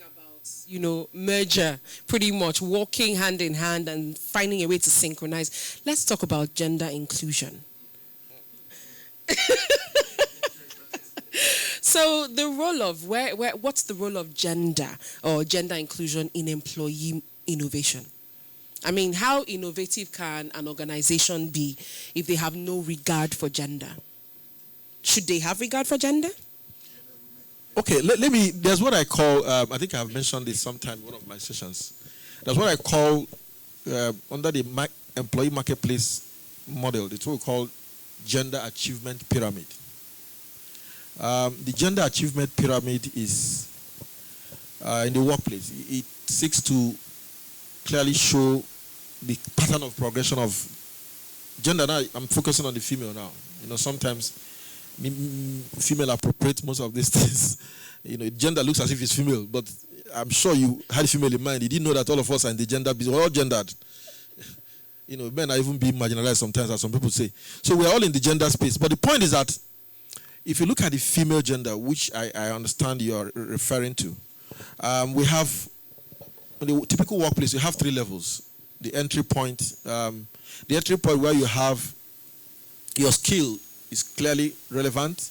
about, merger, pretty much walking hand in hand and finding a way to synchronize. Let's talk about gender inclusion. So the role of what's the role of gender or gender inclusion in employee innovation? I mean, how innovative can an organization be if they have no regard for gender? Should they have regard for gender? Okay, let me, there's what I call, I think I've mentioned this sometime in one of my sessions. There's what I call, under the employee marketplace model, it's what we call gender achievement pyramid. The gender achievement pyramid is in the workplace. It seeks to clearly show the pattern of progression of gender. Now, I'm focusing on the female now. Sometimes female appropriate most of these things. Gender looks as if it's female, but I'm sure you had female in mind. You didn't know that all of us are in the gender business. We're all gendered. Men are even being marginalized sometimes, as some people say. So we're all in the gender space. But the point is that if you look at the female gender, which I understand you are referring to, we have, in the typical workplace, you have 3 levels. The entry point where you have your skill is clearly relevant,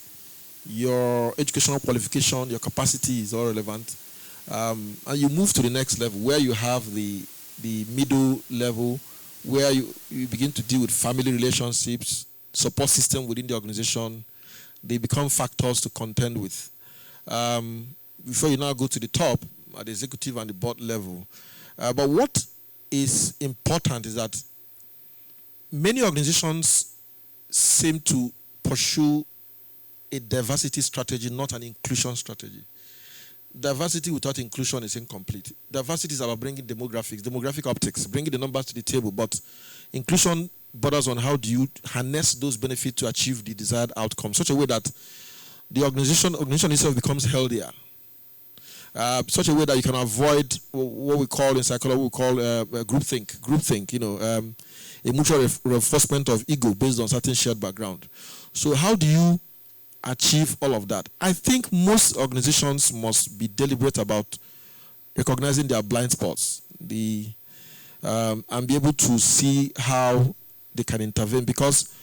your educational qualification, your capacity is all relevant, and you move to the next level where you have the middle level where you begin to deal with family relationships, support system within the organization. They become factors to contend with. Before you now go to the top, at the executive and the board level. But what is important is that many organizations seem to pursue a diversity strategy, not an inclusion strategy. Diversity without inclusion is incomplete. Diversity is about bringing demographic optics, bringing the numbers to the table, but inclusion borders on how do you harness those benefits to achieve the desired outcome, such a way that the organization itself becomes healthier. Such a way that you can avoid what we call in psychology, groupthink, a mutual reinforcement of ego based on certain shared background. So how do you achieve all of that? I think most organizations must be deliberate about recognizing their blind spots, and be able to see how they can intervene. Because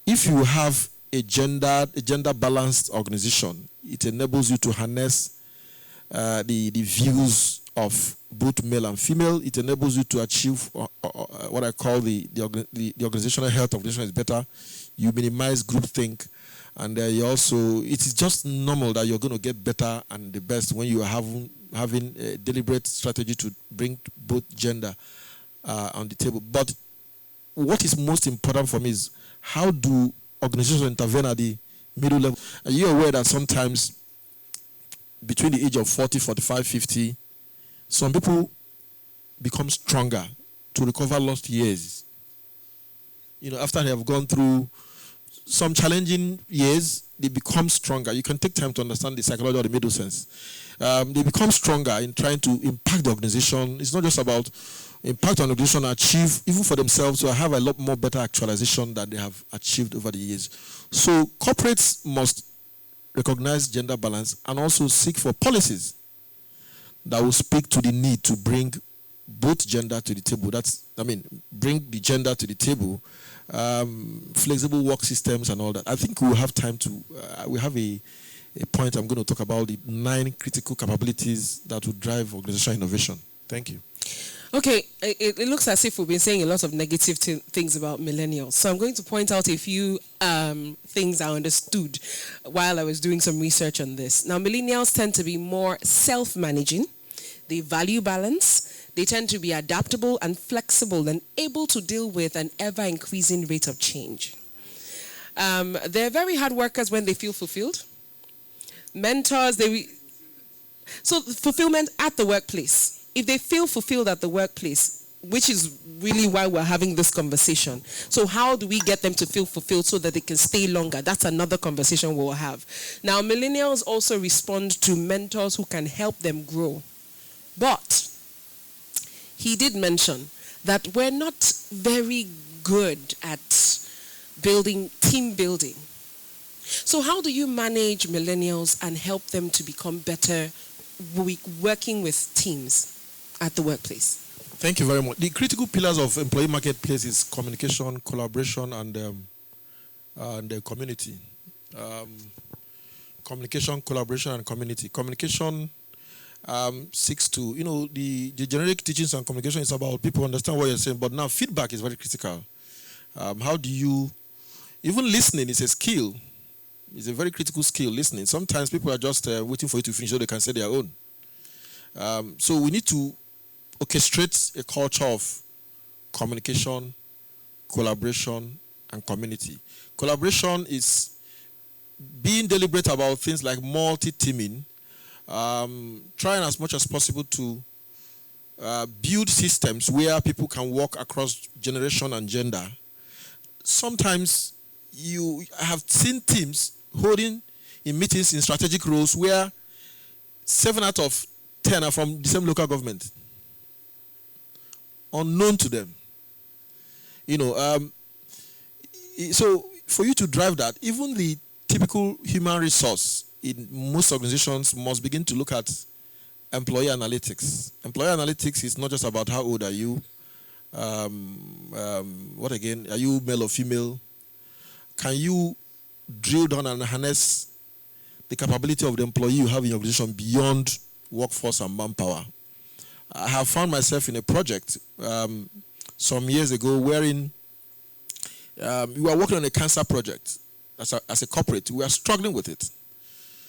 if you have a gender balanced organization, it enables you to harness the views of both male and female. It enables you to achieve what I call the organizational health of the organization is better. You minimize groupthink, and it is just normal that you're going to get better and the best when you are having a deliberate strategy to bring both gender on the table. But what is most important for me is how do organizations intervene at the middle level? Are you aware that sometimes between the age of 40, 45, 50, some people become stronger to recover lost years? After they have gone through some challenging years, they become stronger. You can take time to understand the psychology of the middle sense. They become stronger in trying to impact the organization. It's not just about impact on the organization, achieve, even for themselves, to have a lot more better actualization than they have achieved over the years. So corporates must recognize gender balance and also seek for policies that will speak to the need to bring both gender to the table. Bring the gender to the table, flexible work systems and all that. I think we'll have time to, we have a point I'm going to talk about the 9 critical capabilities that will drive organizational innovation. Thank you. Okay, it looks as if we've been saying a lot of negative things about millennials. So I'm going to point out a few things I understood while I was doing some research on this. Now, millennials tend to be more self-managing. They value balance. They tend to be adaptable and flexible and able to deal with an ever-increasing rate of change. They're very hard workers when they feel fulfilled. Mentors, so fulfillment at the workplace. If they feel fulfilled at the workplace, which is really why we're having this conversation. So how do we get them to feel fulfilled so that they can stay longer? That's another conversation we'll have. Now, millennials also respond to mentors who can help them grow. But he did mention that we're not very good at team building. So how do you manage millennials and help them to become better working with teams at the workplace? Thank you very much. The critical pillars of employee marketplace is communication, collaboration, and the community. Communication, collaboration, and community. Communication seeks to, the generic teachings on communication is about people understand what you're saying, but now feedback is very critical. How do you, even listening is a skill. It's a very critical skill, listening. Sometimes people are just waiting for you to finish so they can say their own. So we need to orchestrate a culture of communication, collaboration, and community. Collaboration is being deliberate about things like multi-teaming, trying as much as possible to build systems where people can work across generation and gender. Sometimes I have seen teams holding in meetings in strategic roles where 7 out of 10 are from the same local government, unknown to them. So for you to drive that, even the typical human resource in most organizations must begin to look at employee analytics. Employee analytics is not just about how old are you, are you male or female? Can you drill down and harness the capability of the employee you have in your organization beyond workforce and manpower? I have found myself in a project some years ago wherein we were working on a cancer project as a corporate. We were struggling with it.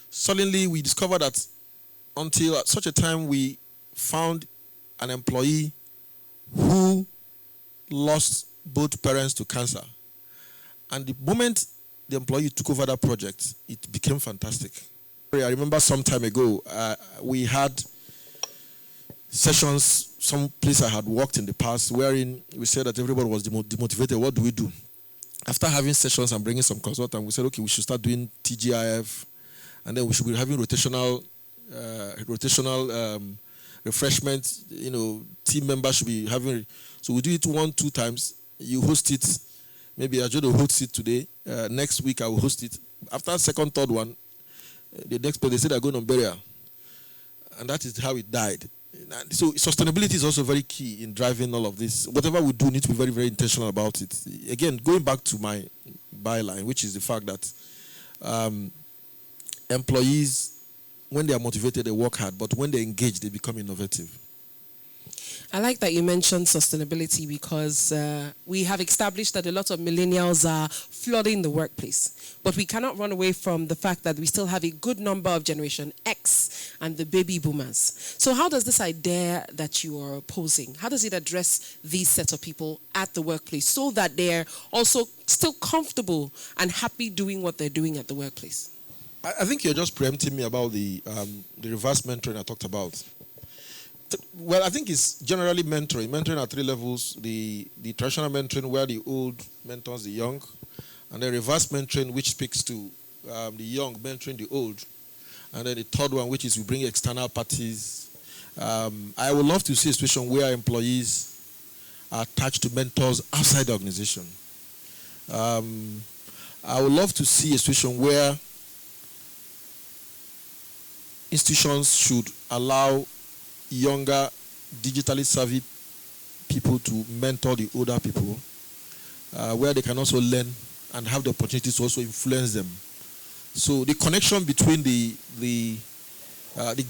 Suddenly, we discovered that until at such a time we found an employee who lost both parents to cancer. And the moment the employee took over that project, it became fantastic. I remember some time ago, we had sessions, some place I had worked in the past, wherein we said that everybody was demotivated. What do we do? After having sessions and bringing some consultants, we said, okay, we should start doing TGIF, and then we should be having rotational refreshment. Team members should be having. So we do it 1-2 times. You host it. Maybe Ajodo hosts it today. Next week I will host it. After second, third one, the next day they said they're going on burial, and that is how it died. So sustainability is also very key in driving all of this. Whatever we do, we need to be very, very intentional about it. Again, going back to my byline, which is the fact that employees, when they are motivated, they work hard, but when they engage, they become innovative. I like that you mentioned sustainability because we have established that a lot of millennials are flooding the workplace. But we cannot run away from the fact that we still have a good number of Generation X and the baby boomers. So how does this idea that you are opposing, how does it address these set of people at the workplace so that they're also still comfortable and happy doing what they're doing at the workplace? I think you're just preempting me about the reverse mentoring I talked about. Well, I think it's generally mentoring. Mentoring at 3 levels. The traditional mentoring where the old mentors the young, and then reverse mentoring which speaks to the young mentoring the old, and then the third one which is we bring external parties. I would love to see a situation where employees are attached to mentors outside the organization. I would love to see a situation where institutions should allow younger, digitally savvy people to mentor the older people, where they can also learn and have the opportunity to also influence them. So the connection between the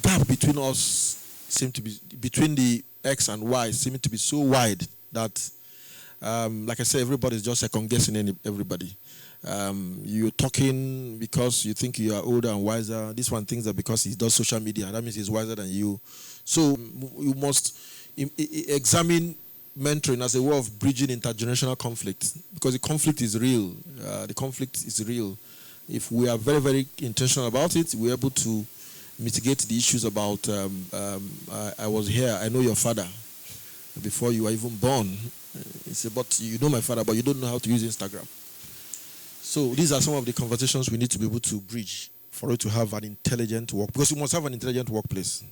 gap between us seem to be between the X and Y seem to be so wide that, like I said, everybody is just second guessing everybody. You're talking because you think you are older and wiser. This one thinks that because he does social media, that means he's wiser than you. So you must examine mentoring as a way of bridging intergenerational conflict, because the conflict is real. If we are very, very intentional about it, we're able to mitigate the issues about, I was here, I know your father before you were even born. He said, but you know my father, but you don't know how to use Instagram. So these are some of the conversations we need to be able to bridge for it to have an intelligent work, because you must have an intelligent workplace.